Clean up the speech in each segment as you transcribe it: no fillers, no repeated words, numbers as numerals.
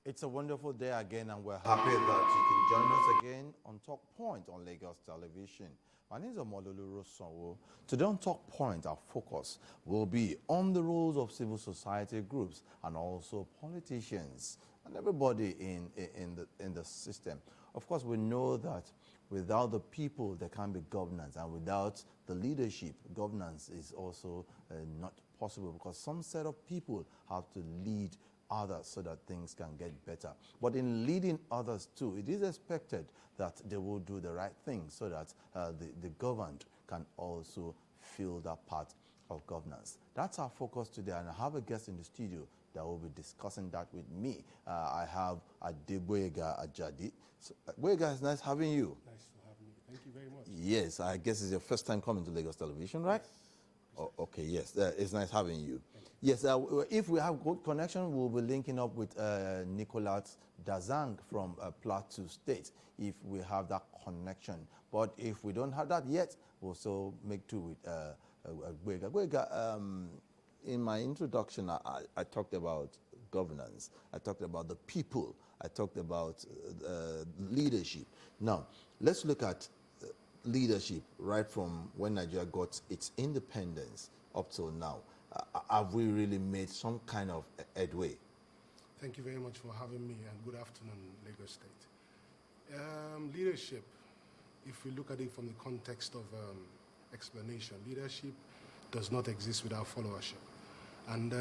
It's a wonderful day again, and we're happy that you can join us again on Talk Point on Lagos Television. My name is Omololu Rosanwo. Today on Talk Point, our focus will be on the roles of civil society groups and also politicians and everybody in the system. Of course, we know that without the people, there can't be governance, and without the leadership, governance is also not possible, because some set of people have to lead others so that things can get better. But in leading others too, it is expected that they will do the right thing so that the governed can also feel that part of governance. That's our focus today, and I have a guest in the studio that will be discussing that with me. I have Adegboyega Ajadi. So, Boyega, it's nice having you. Nice to have me. Thank you very much. Yes, I guess it's your first time coming to Lagos Television, right? Yes. Oh, okay, yes, it's nice having you. Yes, if we have good connection, we'll be linking up with Nicolas Dazang from Plateau State, if we have that connection. But if we don't have that yet, we'll still make do with Boyega. In my introduction, I talked about governance. I talked about the people. I talked about leadership. Now, let's look at leadership right from when Nigeria got its independence up till now. Have we really made some kind of headway? Thank you very much for having me, and good afternoon, Lagos State. Leadership, if we look at it from the context of explanation, leadership does not exist without followership. And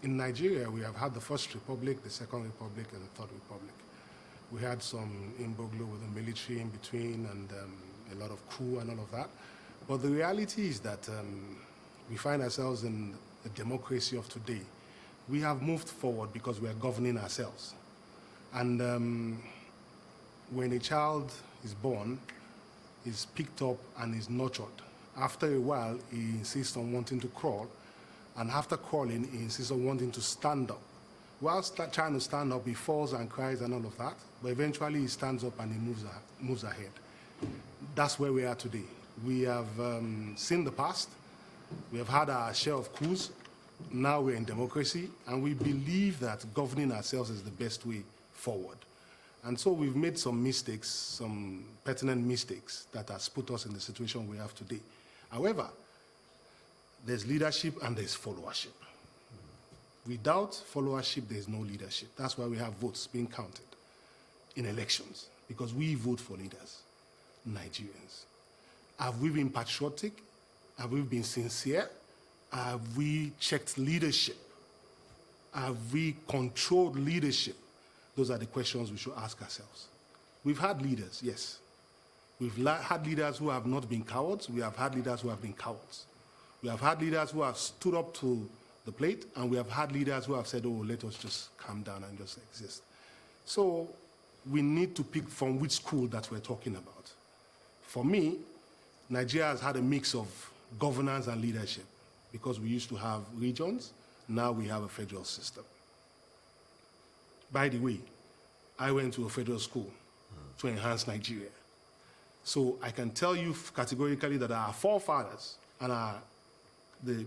in Nigeria, we have had the First Republic, the Second Republic, and the Third Republic. We had some imboglo with the military in between, and a lot of coup and all of that. But the reality is that we find ourselves in the democracy of today. We have moved forward because we are governing ourselves. And when a child is born, is picked up and is nurtured. After a while, he insists on wanting to crawl, and after crawling, he insists on wanting to stand up. While trying to stand up, he falls and cries and all of that, but eventually he stands up and he moves ahead. That's where we are today. We have seen the past. We have had our share of coups. Now we're in democracy, and we believe that governing ourselves is the best way forward. And so we've made some mistakes, some pertinent mistakes that has put us in the situation we have today. However, there's leadership and there's followership. Without followership, there's no leadership. That's why we have votes being counted in elections, because we vote for leaders, Nigerians. Have we been patriotic? Have we been sincere? Have we checked leadership? Have we controlled leadership? Those are the questions we should ask ourselves. We've had leaders, yes. We've had leaders who have not been cowards. We have had leaders who have been cowards. We have had leaders who have stood up to the plate, and we have had leaders who have said, oh, let us just calm down and just exist. So we need to pick from which school that we're talking about. For me, Nigeria has had a mix of governance and leadership, because we used to have regions, now we have a federal system. By the way, I went to a federal school to enhance Nigeria. So I can tell you categorically that our forefathers and the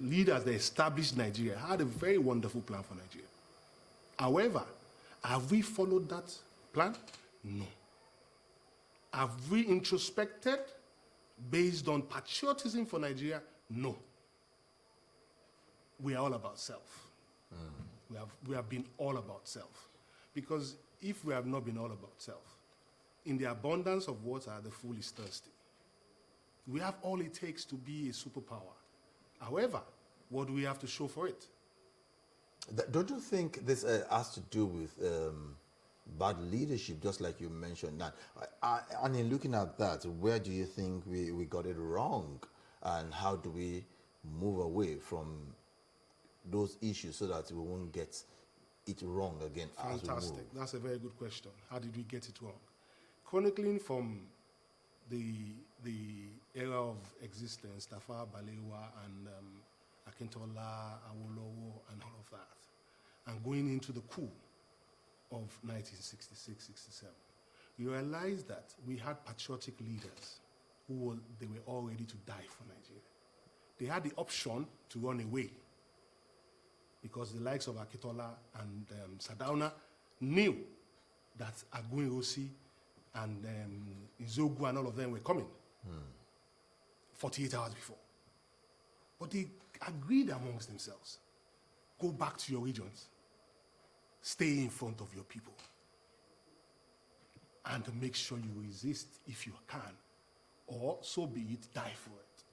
leaders that established Nigeria had a very wonderful plan for Nigeria. However, have we followed that plan? No. Have we introspected based on patriotism for Nigeria? No. We are all about self. We have been all about self. Because if we have not been all about self, in the abundance of water, the fool is thirsty. We have all it takes to be a superpower. However, what do we have to show for it? Don't you think this has to do with bad leadership, just like you mentioned that? And in looking at that, where do you think we got it wrong? And how do we move away from those issues so that we won't get it wrong again? Fantastic. That's a very good question. How did we get it wrong? Chronicling from the era of existence, Tafawa Balewa and Akintola, Awolowo, and all of that, and going into the coup of 1966-67, you realize that we had patriotic leaders they were all ready to die for Nigeria. They had the option to run away. because the likes of Akitola and Sadauna knew that Aguiyi and Izogu and all of them were coming 48 hours before. But they agreed amongst themselves. Go back to your regions. Stay in front of your people. And make sure you resist if you can. Or, so be it, die for it.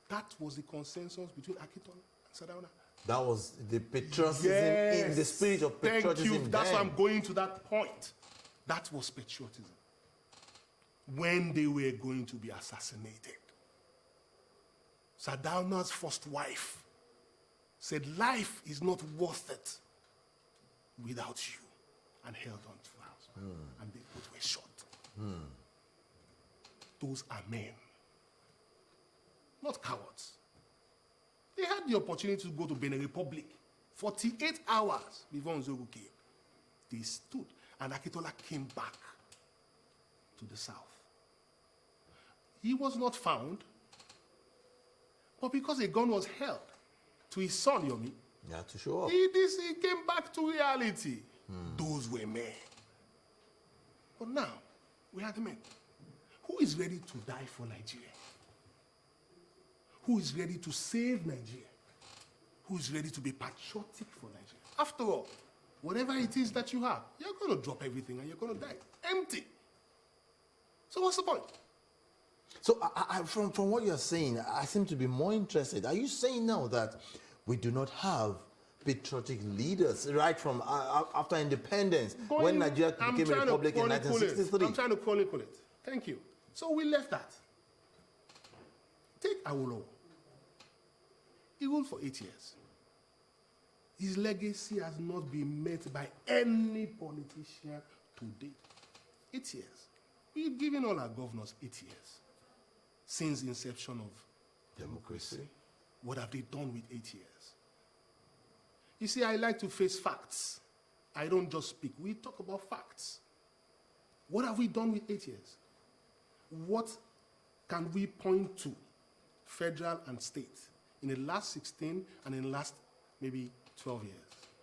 That was the consensus between Akitola and Sadauna. That was the patriotism, in the spirit of patriotism. Thank you. That's why I'm going to that point. That was patriotism. When they were going to be assassinated, Sadauna's first wife said, life is not worth it without you, and held on to her husband. And they both were shot. Those are men, not cowards. They had the opportunity to go to Benin Republic 48 hours before Nzogu came. They stood, and Akitola came back to the south. He was not found, but because a gun was held to his son, Yomi, You had to show up. he came back to reality. Those were men. But now, we are the men. Who is ready to die for Nigeria? Who is ready to save Nigeria? Who is ready to be patriotic for Nigeria? After all, whatever it is that you have, you're going to drop everything and you're going to die empty. So what's the point? So from what you're saying, I seem to be more interested. Are you saying now that we do not have patriotic leaders right from after independence, when Nigeria became a republic in 1963? I'm trying to chronicle it. Thank you. So we left that. Take Awolowo. He ruled for 8 years. His legacy has not been met by any politician to date. 8 years. We've given all our governors 8 years since the inception of democracy. What have they done with 8 years? You see, I like to face facts. I don't just speak. We talk about facts. What have we done with 8 years? What can we point to, federal and state, in the last 16 and in the last maybe 12 years?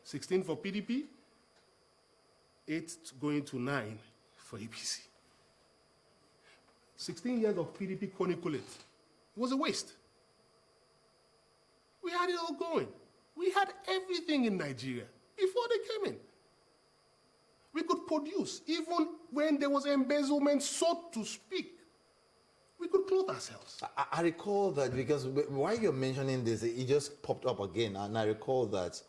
16 for PDP, 8 going to 9 for APC. 16 years of PDP chronicle it. It was a waste. We had it all going. We had everything in Nigeria before they came in. We could produce, even when there was embezzlement, so to speak. We could clothe ourselves. I recall that because while you're mentioning this, it just popped up again, and I recall that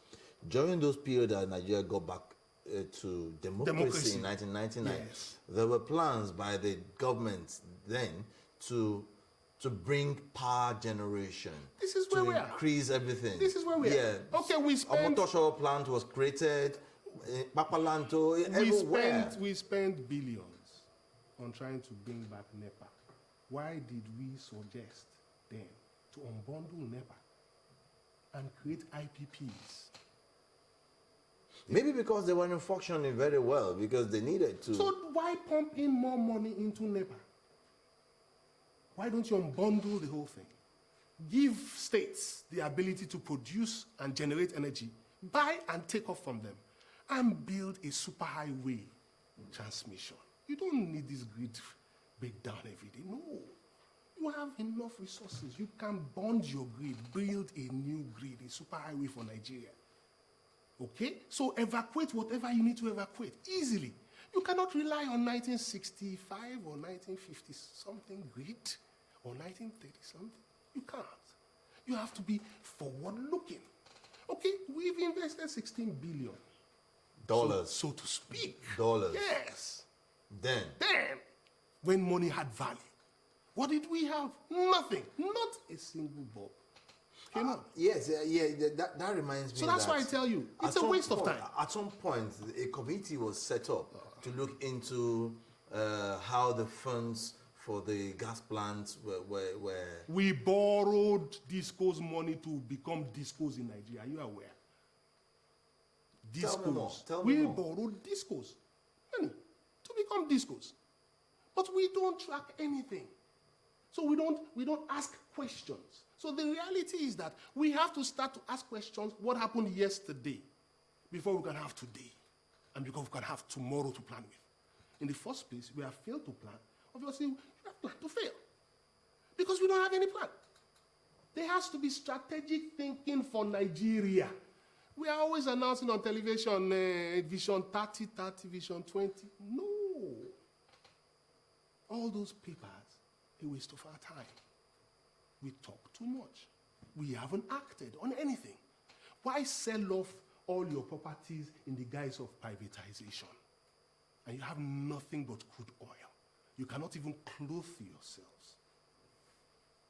during those periods that Nigeria got back to democracy in 1999, yes, there were plans by the government then to bring power generation. This is where we are. Increase everything. This is where we are. Okay, we spent... Omotosho plant was created, Papalanto, everywhere. We spent billions on trying to bring back NEPA. Why did we suggest then to unbundle NEPA and create IPPs? Maybe because they weren't functioning very well, because they needed to. So why pump in more money into NEPA? Why don't you unbundle the whole thing? Give states the ability to produce and generate energy, buy and take off from them, and build a superhighway transmission. You don't need this grid breakdown every day. No. You have enough resources. You can bond your grid, build a new grid, a superhighway for Nigeria. Okay? So evacuate whatever you need to evacuate easily. You cannot rely on 1965 or 1950 something grid or 1930 something. You can't. You have to be forward looking. Okay, we've invested $16 billion. Dollars. So to speak. Dollars. Yes. Then, when money had value, what did we have? Nothing. Not a single bob. Came on. Yes, that reminds me. So that's why I tell you, it's a waste of time. At some point, a committee was set up to look into how the funds for the gas plants were. We borrowed Disco's money to become Discos in Nigeria. Are you aware? Discos. Tell me more. Borrowed Discos money to become Discos. But we don't track anything. So we don't ask questions. So the reality is that we have to start to ask questions, what happened yesterday, before we can have today, and because we can have tomorrow to plan with. In the first place, we have failed to plan. Obviously, we have planned to fail, because we don't have any plan. There has to be strategic thinking for Nigeria. We are always announcing on television, Vision 30, Vision 20. No. All those papers, a waste of our time. We talk too much. We haven't acted on anything. Why sell off all your properties in the guise of privatization? And you have nothing but crude oil. You cannot even clothe yourselves.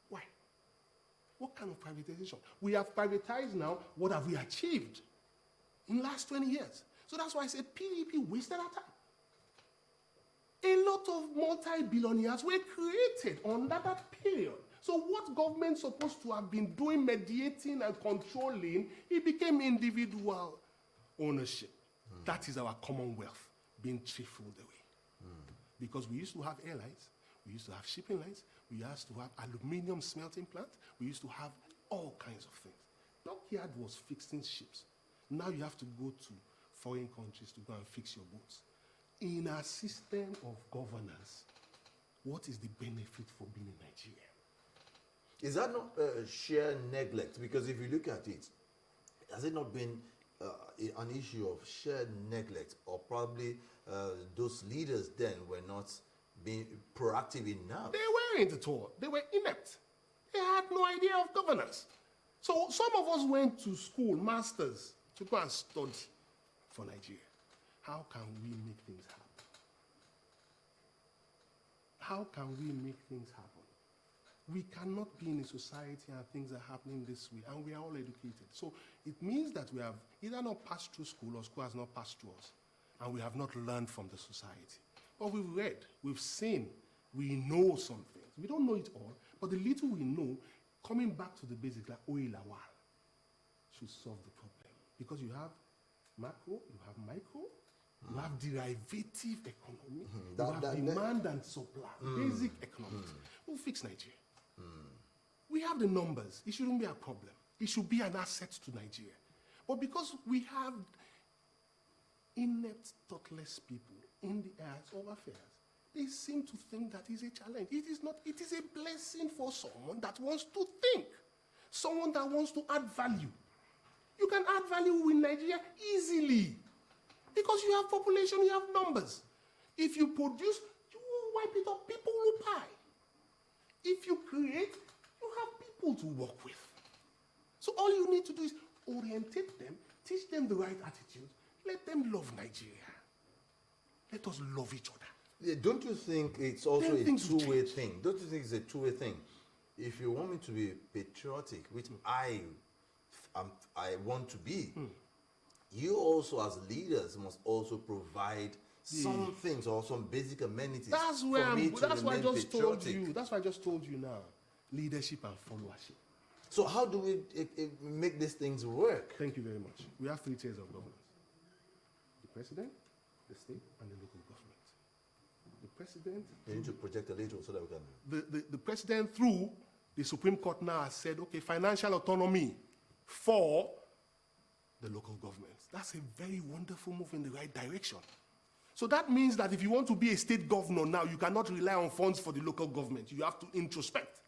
Why? What kind of privatization? We have privatized now. What have we achieved in the last 20 years? So that's why I said PDP wasted our time. A lot of multi-billionaires were created under that period. So what government's supposed to have been doing, mediating and controlling, it became individual ownership. That is our commonwealth being trifled away. Because we used to have airlines, we used to have shipping lines, we used to have aluminium smelting plant, we used to have all kinds of things. Dockyard was fixing ships. Now you have to go to foreign countries to go and fix your boats. In our system of governance, what is the benefit for being in Nigeria? Is that not sheer neglect? Because if you look at it, has it not been an issue of sheer neglect, or probably those leaders then were not being proactive enough? They weren't at all. They were inept. They had no idea of governance. So some of us went to school, masters, to go and study for Nigeria. How can we make things happen? How can we make things happen? We cannot be in a society and things are happening this way, and we are all educated. So it means that we have either not passed through school, or school has not passed through us, and we have not learned from the society. But we've read, we've seen, we know some things. We don't know it all, but the little we know, coming back to the basics, like oil awal, should solve the problem. Because you have macro, you have micro, you have derivative economy, you have demand and supply, basic economics. We'll fix Nigeria. We have the numbers. It shouldn't be a problem. It should be an asset to Nigeria. But because we have inept, thoughtless people in the areas of affairs, they seem to think that is a challenge. It is not. It is a blessing for someone that wants to think, someone that wants to add value. You can add value in Nigeria easily because you have population, you have numbers. If you produce, you will wipe it up, people will buy. If you create, you have people to work with. So all you need to do is orientate them, teach them the right attitude, let them love Nigeria. Let us love each other. Yeah, don't you think it's also a two-way thing? Don't you think it's a two-way thing? If you want me to be patriotic, which I want to be, you also as leaders must also provide some things or some basic amenities. That's where that's why I just told you. That's why I just told you now. Leadership and followership. So how do we make these things work? Thank you very much. We have 3 tiers of governance: the president, the state, and the local government. The president. You need to project a little so that we can. The president, through the Supreme Court, now has said, okay, financial autonomy for the local governments. That's a very wonderful move in the right direction. So that means that if you want to be a state governor now, you cannot rely on funds for the local government. You have to introspect.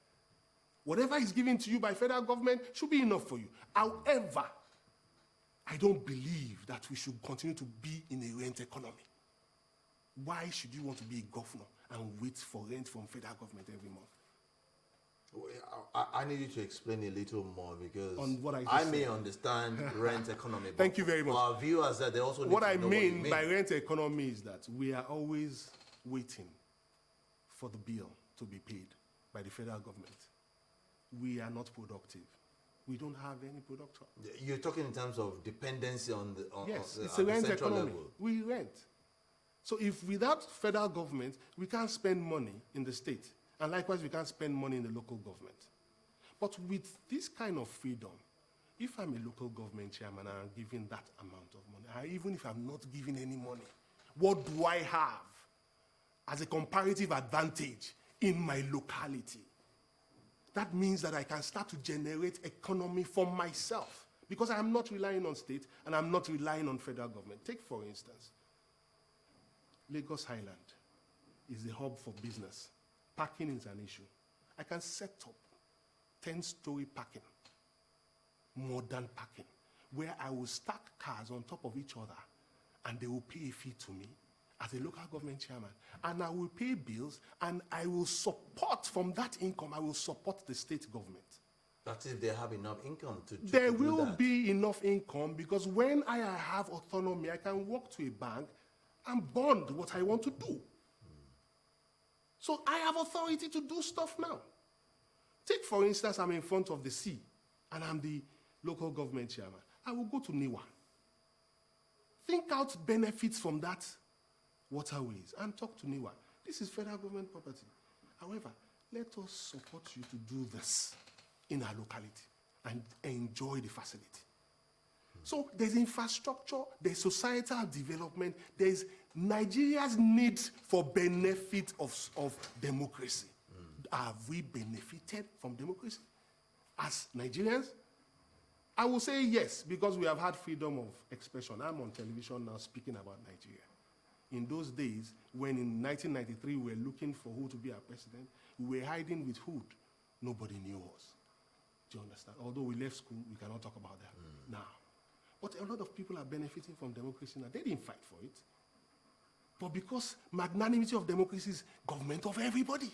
Whatever is given to you by federal government should be enough for you. However, I don't believe that we should continue to be in a rent economy. Why should you want to be a governor and wait for rent from federal government every month? I need you to explain a little more because on what I may understand rent economy. Thank you very much. For our viewers, that they also need what to I know mean what you by rent economy is that we are always waiting for the bill to be paid by the federal government. We are not productive. We don't have any production. You're talking in terms of dependency on the yes, it's a rent economy. Level. We rent. So if without federal government, we can't spend money in the state. And likewise, we can't spend money in the local government. But with this kind of freedom, if I'm a local government chairman and I'm giving that amount of money, even if I'm not giving any money, what do I have as a comparative advantage in my locality? that means that I can start to generate economy for myself because I am not relying on state and I'm not relying on federal government. Take, for instance, Lagos Highland is the hub for business. Parking is an issue. I can set up 10-story parking, modern parking, where I will stack cars on top of each other and they will pay a fee to me as a local government chairman. And I will pay bills and I will support from that income, I will support the state government. That is, they have enough income to There do will that. be enough income because when I have autonomy, I can walk to a bank and bond what I want to do. So I have authority to do stuff now. Take, for instance, I'm in front of the sea and I'm the local government chairman. I will go to Niwa. Think out benefits from that waterways and talk to Niwa. This is federal government property. However, let us support you to do this in our locality and enjoy the facility. So there's infrastructure, there's societal development, there's Nigeria's need for benefit of democracy. Have we benefited from democracy as Nigerians? I will say yes, because we have had freedom of expression. I'm on television now speaking about Nigeria. In those days, when in 1993 we were looking for who to be our president, we were hiding with who? Nobody knew us. Do you understand? Although we left school, we cannot talk about that now. But a lot of people are benefiting from democracy now. They didn't fight for it. But because magnanimity of democracy is government of everybody.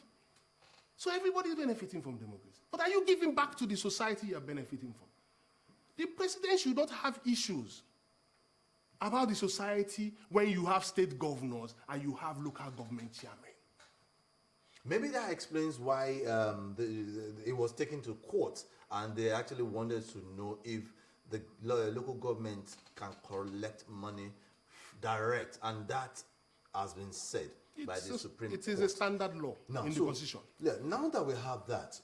So everybody is benefiting from democracy. But are you giving back to the society you are benefiting from? The president should not have issues about the society when you have state governors and you have local government chairmen. Maybe that explains why it was taken to court and they actually wanted to know if the local government can collect money direct, and that has been said by the Supreme Court. It is a standard law in the Constitution. Yeah, now that we have that,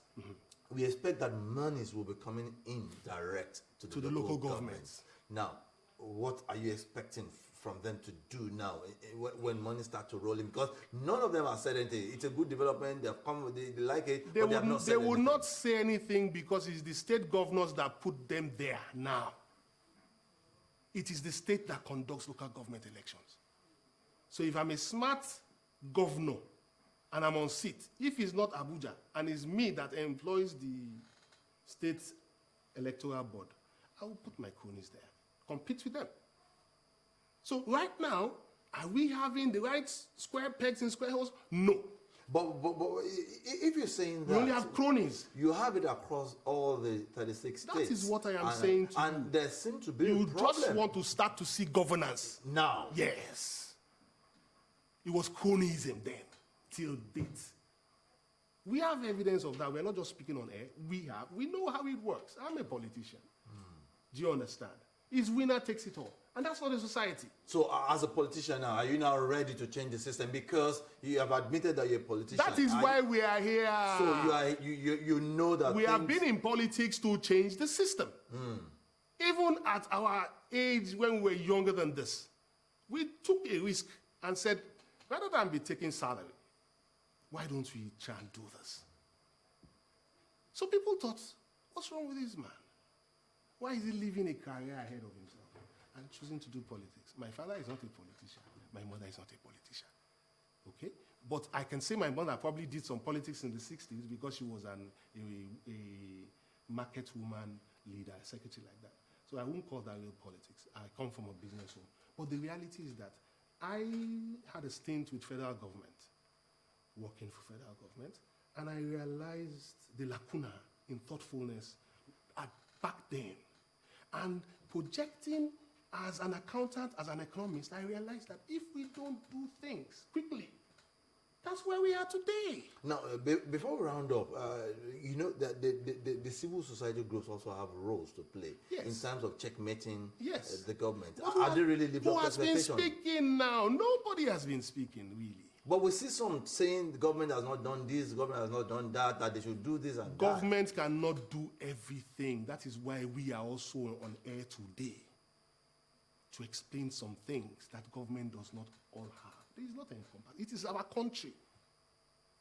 we expect that monies will be coming in direct to the local governments. Now, what are you expecting from them to do now when money starts to roll in? Because none of them have said anything. It's a good development. They have come, they like it, but they have not said anything. They will not say anything because it's the state governors that put them there now. It is the state that conducts local government elections. So if I'm a smart governor and I'm on seat, if it's not Abuja and it's me that employs the state electoral board, I will put my cronies there, compete with them. So right now, are we having the right square pegs in square holes? No. But if you're saying that... We only have cronies. You have it across all the 36 states. That is what I am saying to you. And there seems to be you a problem. just want to start to see governance. Now. Yes. It was cronyism then, till date. We have evidence of that. We're not just speaking on air. We know how it works. I'm a politician. Do you understand? It's winner takes it all. And that's for the society. So as a politician now, are you now ready to change the system because you have admitted that you're a politician? That is why we are here. So you know that we have been in politics to change the system. Even at our age when we were younger than this, we took a risk and said, rather than be taking salary, why don't we try and do this? So people thought, what's wrong with this man? Why is he living a career ahead of himself and choosing to do politics? My father is not a politician. My mother is not a politician. Okay? But I can say my mother probably did some politics in the 60s because she was a market woman leader, secretary like that. So I won't call that real politics. I come from a business home. But the reality is that I had a stint with federal government, working for federal government, and I realized the lacuna in thoughtfulness back then. And projecting as an accountant, as an economist, I realized that if we don't do things quickly, that's where we are today. Now, before we round up, you know that the civil society groups also have roles to play in terms of checkmating the government. Are they really living up to expectations? Who has been speaking now? Nobody has been speaking, really. But we see some saying the government has not done this, the government has not done that, that they should do this and Government cannot do everything. That is why we are also on air today, to explain some things that government does not all have. There is nothing encompassed. It is our country.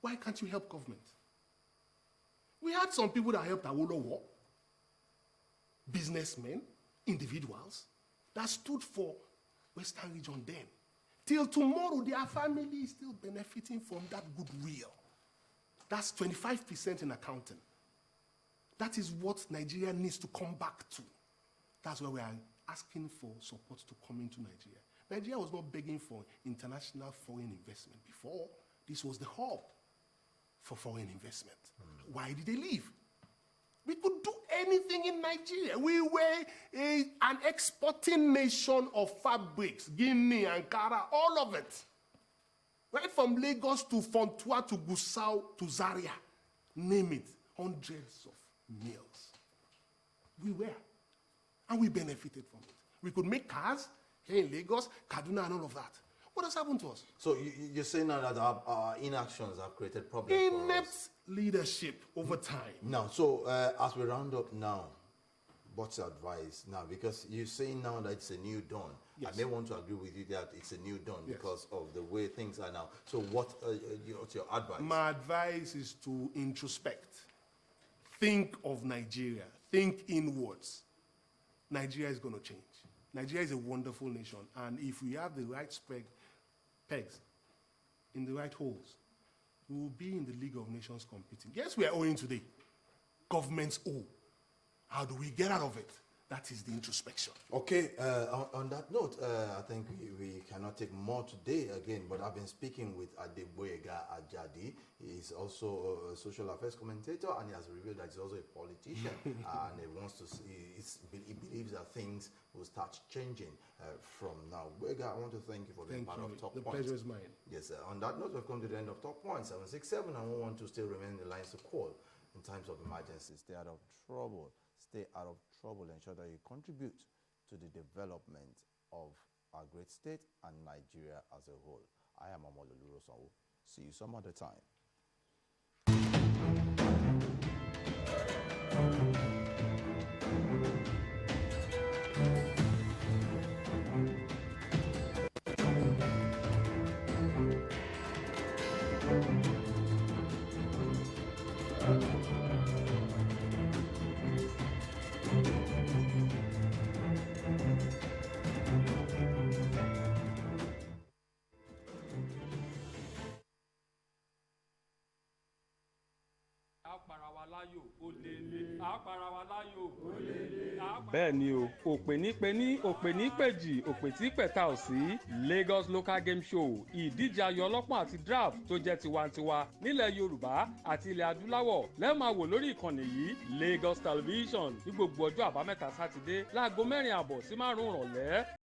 Why can't you help government? We had some people that helped Awolowo, businessmen, individuals, that stood for Western region then. Till tomorrow, their family is still benefiting from that goodwill. That's 25% in accounting. That is what Nigeria needs to come back to. That's why we are asking for support to come into Nigeria. Nigeria was not begging for international foreign investment before. This was the hub for foreign investment. Why did they leave? We could do anything in Nigeria. We were an exporting nation of fabrics, Guinea, Ankara, all of it. Right from Lagos to Fontua to Gusau to Zaria, name it, hundreds of mills. We were, and we benefited from it. We could make cars here in Lagos, Kaduna, and all of that. What has happened to us? So you're saying now that our inactions have created problems for us? Inept leadership over time. Now, so as we round up now, what's your advice now? Because you're saying now that it's a new dawn. Yes. I may want to agree with you that it's a new dawn because of the way things are now. So what's your advice? My advice is to introspect. Think of Nigeria. Think inwards. Nigeria is going to change. Nigeria is a wonderful nation, and if we have the right pegs in the right holes, we will be in the League of Nations competing. Yes, we are owing today. Governments owe. How do we get out of it? That is the introspection. Okay, on that note, I think we cannot take more today again, but I've been speaking with Adegboyega Ajadi. He's also a social affairs commentator, and he has revealed that he's also a politician, and he wants to see, he believes that things will start changing from now. Boyega, I want to thank you for being part of Talk Points. The pleasure is mine. Yes, on that note, we've come to the end of Talk Points. 767, and we want to still remain in the lines to call in times of emergency. Stay out of trouble. Stay out of trouble. Ensure that you contribute to the development of our great state and Nigeria as a whole. I am Analyst. See you some other time. bẹ́ẹ̀ ni o òpènípení òpènípèjì òpètípẹ̀ta ò sí Lagos Local Game Show ìdíje ayò ọlọ́pọ́n àti draft tó jẹ́ tiwantiwa nílẹ̀ Yorùbá àti ilẹ̀ adúláwọ̀ lẹ́ẹ̀ máa wò lórí ìkànnì yìí Lagos Television ní gbogbo ọjọ́ àbámẹ́ta sátidé láago 4:30 sí 5 ìrọ̀lẹ́.